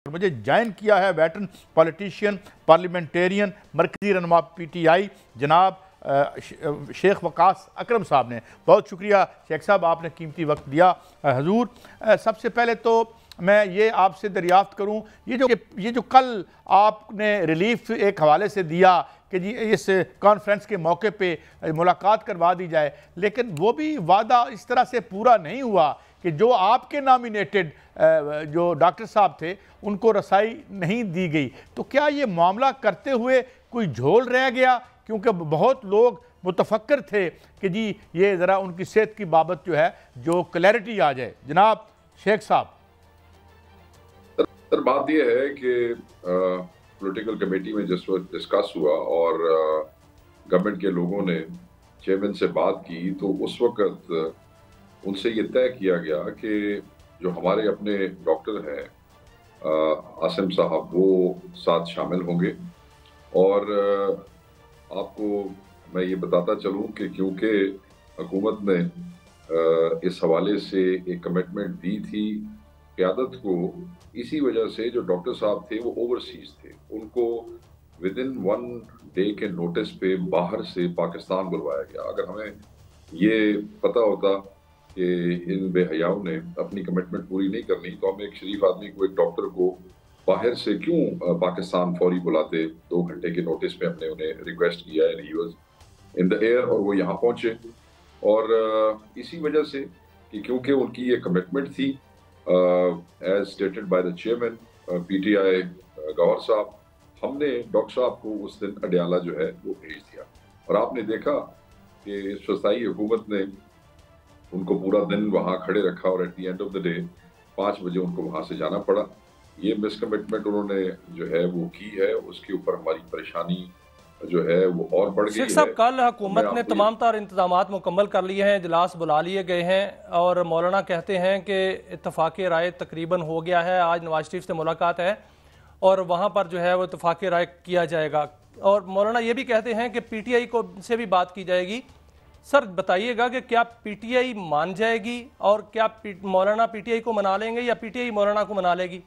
مجھے جوائن کیا ہے ویٹرن پولیٹیشین پارلیمنٹیرین مرکزی رہنما پی ٹی آئی جناب شیخ وقاص اکرم صاحب نے. بہت شکریہ شیخ صاحب، آپ نے قیمتی وقت دیا. حضور، سب سے پہلے تو میں یہ آپ سے دریافت کروں، یہ جو کل آپ نے ریلیف ایک حوالے سے دیا کہ جی اس کانفرنس کے موقع پہ ملاقات کروا دی جائے، لیکن وہ بھی وعدہ اس طرح سے پورا نہیں ہوا کہ جو آپ کے نامینیٹڈ جو ڈاکٹر صاحب تھے ان کو رسائی نہیں دی گئی. تو کیا یہ معاملہ کرتے ہوئے کوئی جھول رہ گیا؟ کیونکہ بہت لوگ متفکر تھے کہ جی یہ ذرا ان کی صحت کی بابت جو ہے جو کلیئرٹی آ جائے. جناب شیخ صاحب. سر، بات یہ ہے کہ پولیٹیکل کمیٹی میں جس وقت ڈسکس ہوا اور گورنمنٹ کے لوگوں نے چیئرمین سے بات کی تو اس وقت ان سے یہ طے کیا گیا کہ جو ہمارے اپنے ڈاکٹر ہیں عاصم صاحب وہ ساتھ شامل ہوں گے. اور آپ کو میں یہ بتاتا چلوں کہ کیونکہ حکومت نے اس حوالے سے ایک کمٹمنٹ دی تھی قیادت کو، اسی وجہ سے جو ڈاکٹر صاحب تھے وہ اوورسیز تھے، ان کو ودن 1 ڈے کے نوٹس پہ باہر سے پاکستان بلوایا گیا. اگر ہمیں یہ پتہ ہوتا کہ ان بے حیاؤں نے اپنی کمٹمنٹ پوری نہیں کرنی تو ہم ایک شریف آدمی کو، ایک ڈاکٹر کو باہر سے کیوں پاکستان فوری بلاتے. 2 گھنٹے کے نوٹس پہ ہم نے انہیں ریکویسٹ کیا ہے، he was in the year, اور وہ یہاں پہنچے. اور اسی وجہ سے کہ کیونکہ ان کی یہ کمٹمنٹ تھی as stated by the chairman P T I Gohar صاحب، ہم نے ڈاکٹر صاحب کو اس دن اڈیالہ جو ہے وہ بھیج دیا. اور آپ نے دیکھا کہ وسطائی حکومت نے ان کو پورا دن وہاں کھڑے رکھا اور at the end of the day 5 بجے ان کو وہاں سے جانا پڑا. یہ مس کمٹمنٹ انہوں نے جو ہے وہ کی ہے، اس کے اوپر ہماری پریشانی جو ہے وہ اور بڑھ گئی ہے. شیخ صاحب، کل حکومت نے تمام تر انتظامات مکمل کر لیے ہیں، اجلاس بلا لیے گئے ہیں اور مولانا کہتے ہیں کہ اتفاق رائے تقریباً ہو گیا ہے. آج نواز شریف سے ملاقات ہے اور وہاں پر جو ہے وہ اتفاق رائے کیا جائے گا. اور مولانا یہ بھی کہتے ہیں کہ پی ٹی آئی کو سے بھی بات کی جائے گی. سر بتائیے گا کہ کیا پی ٹی آئی مان جائے گی اور کیا مولانا پی ٹی آئی کو منا لیں گے یا پی ٹی آئی مولانا کو منا لے گی؟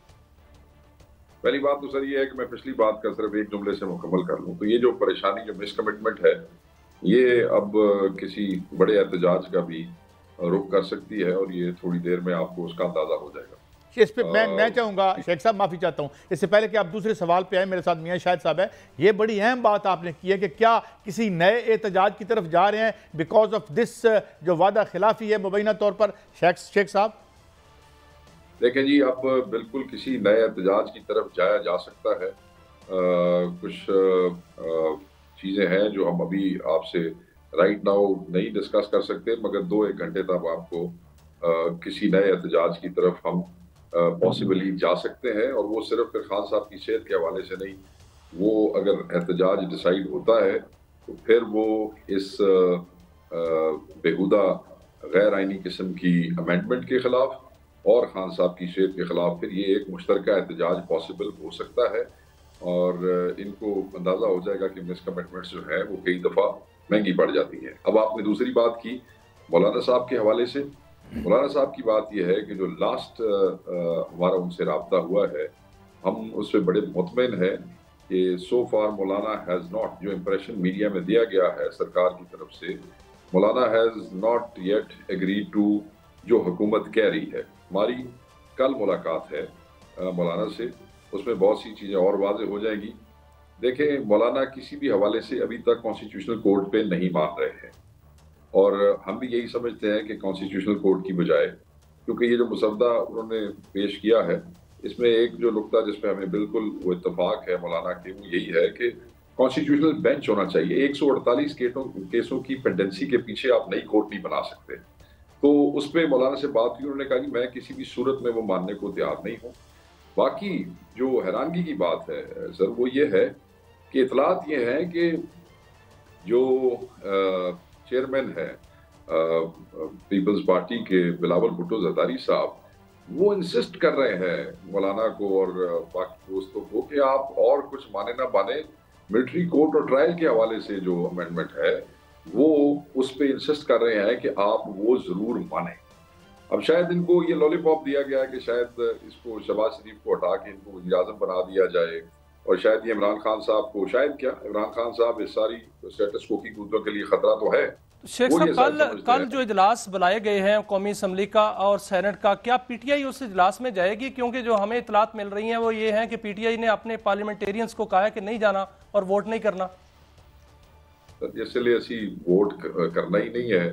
پہلی بات تو سر یہ ہے کہ میں پچھلی بات کا صرف ایک جملے سے مکمل کر لوں تو یہ جو پریشانی، جو مس کمٹمنٹ ہے، یہ اب کسی بڑے احتجاج کا بھی رخ کر سکتی ہے اور یہ تھوڑی دیر میں آپ کو اس کا اندازہ ہو جائے گا. اس پہ میں چاہوں گا شیخ صاحب، معافی چاہتا ہوں اس سے پہلے کہ آپ دوسرے سوال پہ آئیں، میرے ساتھ میاں شاہد صاحب ہے. یہ بڑی اہم بات آپ نے کی ہے کہ کیا کسی نئے احتجاج کی طرف جا رہے ہیں بیکاز آف دس جو وعدہ خلافی ہے مبینہ طور پر؟ شیخ صاحب دیکھیں جی، اب بالکل کسی نئے احتجاج کی طرف جایا جا سکتا ہے. کچھ چیزیں ہیں جو ہم ابھی آپ سے رائٹ ناؤ نہیں ڈسکس کر سکتے، مگر 2-1 گھنٹے تک آپ کو کسی نئے احتجاج کی طرف ہم پاسبلی جا سکتے ہیں. اور وہ صرف پھر خان صاحب کی صحت کے حوالے سے نہیں، وہ اگر احتجاج ڈیسائیڈ ہوتا ہے تو پھر وہ اس بےہودہ غیر آئینی قسم کی امینڈمنٹ کے خلاف اور خان صاحب کی صحت کے خلاف پھر یہ ایک مشترکہ احتجاج پاسبل ہو سکتا ہے. اور ان کو اندازہ ہو جائے گا کہ مس کمٹمنٹس جو ہے وہ کئی دفعہ مہنگی پڑ جاتی ہیں. اب آپ نے دوسری بات کی مولانا صاحب کے حوالے سے. مولانا صاحب کی بات یہ ہے کہ جو لاسٹ ہمارا ان سے رابطہ ہوا ہے، ہم اس پہ بڑے مطمئن ہیں کہ so far Maulana has not, جو امپریشن میڈیا میں دیا گیا ہے سرکار کی طرف سے، Maulana has not yet agree to جو حکومت کہہ رہی ہے. ہماری کل ملاقات ہے مولانا سے، اس میں بہت سی چیزیں اور واضح ہو جائیں گی. دیکھیں، مولانا کسی بھی حوالے سے ابھی تک کانسٹیٹیوشنل کورٹ پہ نہیں مان رہے ہیں اور ہم بھی یہی سمجھتے ہیں کہ کانسٹیٹیوشنل کورٹ کی بجائے، کیونکہ یہ جو مسودہ انہوں نے پیش کیا ہے اس میں ایک جو نقطہ جس پہ ہمیں بالکل وہ اتفاق ہے مولانا کے، وہ یہی ہے کہ کانسٹیٹیوشنل بینچ ہونا چاہیے. 148 کیسوں کی پینڈنسی کے پیچھے آپ نئی کورٹ نہیں بنا سکتے. تو اس پہ مولانا سے بات کی، انہوں نے کہا کہ میں کسی بھی صورت میں وہ ماننے کو تیار نہیں ہوں. باقی جو حیرانگی کی بات ہے سر وہ یہ ہے کہ اطلاعات یہ ہیں کہ جو چیئرمین ہے پیپلز پارٹی کے بلاول بھٹو زرداری صاحب، وہ انسسٹ کر رہے ہیں مولانا کو اور باقی دوستوں کو کہ آپ اور کچھ مانے نہ مانے، ملٹری کورٹ اور ٹرائل کے حوالے سے جو امینڈمنٹ ہے وہ اس پہ انسسٹ کر رہے ہیں کہ آپ وہ ضرور مانیں. اب شاید ان کو یہ لولی پاپ دیا گیا ہے کہ شاید اس کو شہباز شریف کو ہٹا کے ان کو وزیر اعظم بنا دیا جائے، اور شاید یہ عمران خان صاحب کو، شاید کیا عمران خان صاحب اس ساری اسٹیٹس کو کی قوتوں کے لیے خطرہ تو ہے۔ شیخ صاحب کل جو اجلاس بلائے گئے ہیں قومی اسمبلی کا اور سینٹ کا، کیا پی ٹی آئی اس اجلاس میں جائے گی؟ کیونکہ جو ہمیں اطلاعات مل رہی ہیں وہ یہ ہیں کہ پی ٹی آئی نے اپنے پارلیمنٹیرینز کو کہا ہے کہ نہیں جانا اور ووٹ نہیں کرنا۔ اس لیے اسی ووٹ کرنا ہی نہیں ہے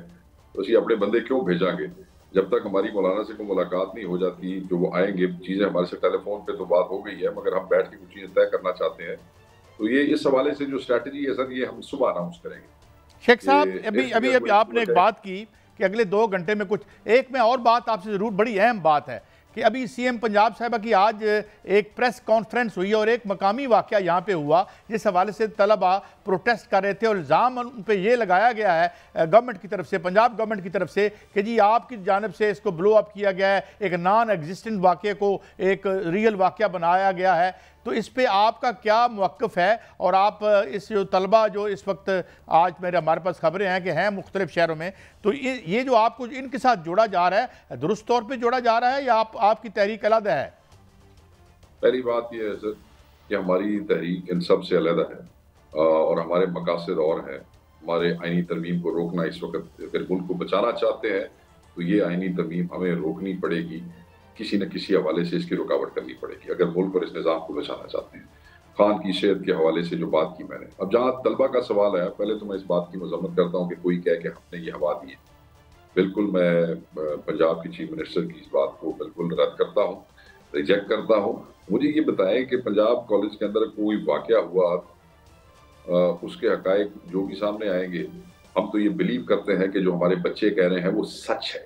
تو اسی اپنے بندے کیوں بھیجاں گے؟ جب تک ہماری مولانا سے کوئی ملاقات نہیں ہو جاتی، جو وہ آئیں گے، چیزیں ہمارے سے ٹیلی فون پہ تو بات ہو گئی ہے، مگر ہم بیٹھ کے کچھ چیزیں طے کرنا چاہتے ہیں، تو یہ اس حوالے سے جو اسٹریٹجی ہے سر، یہ ہم صبح اناؤنس کریں گے۔ شیخ صاحب ابھی آپ نے ایک بات کی کہ اگلے 2 گھنٹے میں کچھ، ایک میں اور بات آپ سے ضرور، بڑی اہم بات ہے کہ ابھی سی ایم پنجاب صاحبہ کی آج ایک پریس کانفرنس ہوئی اور ایک مقامی واقعہ یہاں پہ ہوا جس حوالے سے طلبہ پروٹیسٹ کر رہے تھے، اور الزام ان پہ یہ لگایا گیا ہے گورنمنٹ کی طرف سے، پنجاب گورنمنٹ کی طرف سے، کہ جی آپ کی جانب سے اس کو بلو اپ کیا گیا ہے، ایک نان ایگزسٹنٹ واقعے کو ایک ریئل واقعہ بنایا گیا ہے۔ تو اس پہ آپ کا کیا موقف ہے؟ اور آپ اس جو طلبہ جو اس وقت آج ہمارے پاس خبریں ہیں کہ ہیں مختلف شہروں میں، تو یہ جو آپ کو ان کے ساتھ جوڑا جا رہا ہے، درست طور پہ جوڑا جا رہا ہے یا آپ کی تحریک علیحدہ ہے؟ پہلی بات یہ ہے سر کہ ہماری تحریک ان سب سے علیحدہ ہے، اور ہمارے مقاصد اور ہیں۔ ہمارے آئینی ترمیم کو روکنا اس وقت، اگر ملک کو بچانا چاہتے ہیں تو یہ آئینی ترمیم ہمیں روکنی پڑے گی، کسی نہ کسی حوالے سے اس کی رکاوٹ کرنی پڑے گی اگر ملک اور اس نظام کو بچانا چاہتے ہیں۔ خان کی صحت کے حوالے سے جو بات کی میں نے، اب جہاں طلبہ کا سوال ہے، پہلے تو میں اس بات کی مذمت کرتا ہوں کہ کوئی کہے کہ ہم نے یہ ہوا دی ہے۔ بالکل میں پنجاب کی چیف منسٹر کی اس بات کو بالکل رد کرتا ہوں، ریجیکٹ کرتا ہوں۔ مجھے یہ بتائیں کہ پنجاب کالج کے اندر کوئی واقعہ ہوا، اس کے حقائق جو بھی سامنے آئیں گے، ہم تو یہ بلیو کرتے ہیں کہ جو ہمارے بچے کہہ رہے ہیں وہ سچ ہے،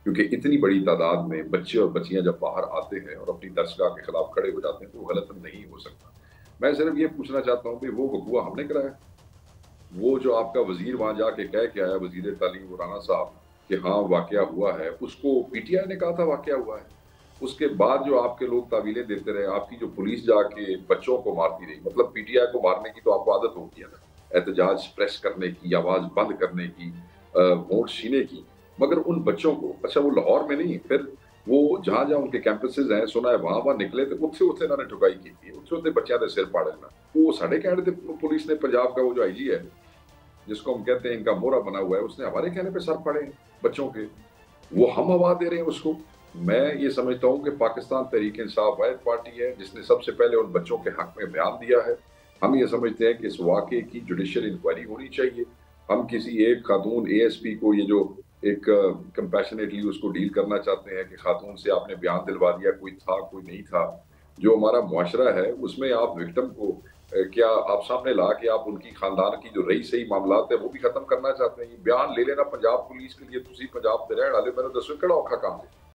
کیونکہ اتنی بڑی تعداد میں بچے اور بچیاں جب باہر آتے ہیں اور اپنی درسگاہ کے خلاف کھڑے ہو جاتے ہیں تو وہ غلط نہیں ہو سکتا۔ میں صرف یہ پوچھنا چاہتا ہوں کہ وہ وقوع ہم نے کرایا؟ وہ جو آپ کا وزیر وہاں جا کے کہہ کے آیا، وزیر تعلیم رانا صاحب، کہ ہاں واقعہ ہوا ہے، اس کو پی ٹی آئی نے کہا تھا واقعہ ہوا ہے؟ اس کے بعد جو آپ کے لوگ تعویلیں دیتے رہے، آپ کی جو پولیس جا کے بچوں کو مارتی رہی، مطلب پی ٹی آئی کو مارنے کی تو آپ کو عادت ہو گئی ہے نا، احتجاج پریس کرنے کی، آواز بند کرنے کی، ووٹ چھینے کی، مگر ان بچوں کو، اچھا وہ لاہور میں نہیں، پھر وہ جہاں جہاں ان کے کیمپسز ہیں، سنا ہے وہاں نکلے تھے، اتنے انہوں نے ٹھکائی کی تھی، اتنے بچیاں نے سر پاڑے نا، وہ ساڑھے کہہ رہے تھے پولیس نے، پنجاب کا وہ جو آئی جی ہے جس کو ہم کہتے ہیں ان کا مورا بنا ہوا ہے، اس نے ہمارے کہنے پہ سر پاڑے ہیں بچوں کے، وہ ہم ہوا دے رہے ہیں اس کو۔ میں یہ سمجھتا ہوں کہ پاکستان تحریک انصاف واحد پارٹی ہے جس نے سب سے پہلے ان بچوں کے حق میں بیان دیا ہے۔ ہم یہ سمجھتے ہیں کہ اس واقعے کی جوڈیشل انکوائری ہونی چاہیے۔ ہم کسی ایک خاتون اے ایس پی کو یہ جو ایک کمپیشنیٹلی اس کو ڈیل کرنا چاہتے ہیں کہ خاتون سے آپ نے بیان دلوا دیا، کوئی تھا کوئی نہیں تھا، جو ہمارا معاشرہ ہے اس میں آپ وکٹم کو کیا آپ سامنے لا کے آپ ان کی خاندان کی جو رہی صحیح معاملات ہیں وہ بھی ختم کرنا چاہتے ہیں؟ یہ بیان لے لینا پنجاب پولیس کے لیے تسی پنجاب دے رہن والے، میں نے دسو کہڑا اوکھا کام ہے؟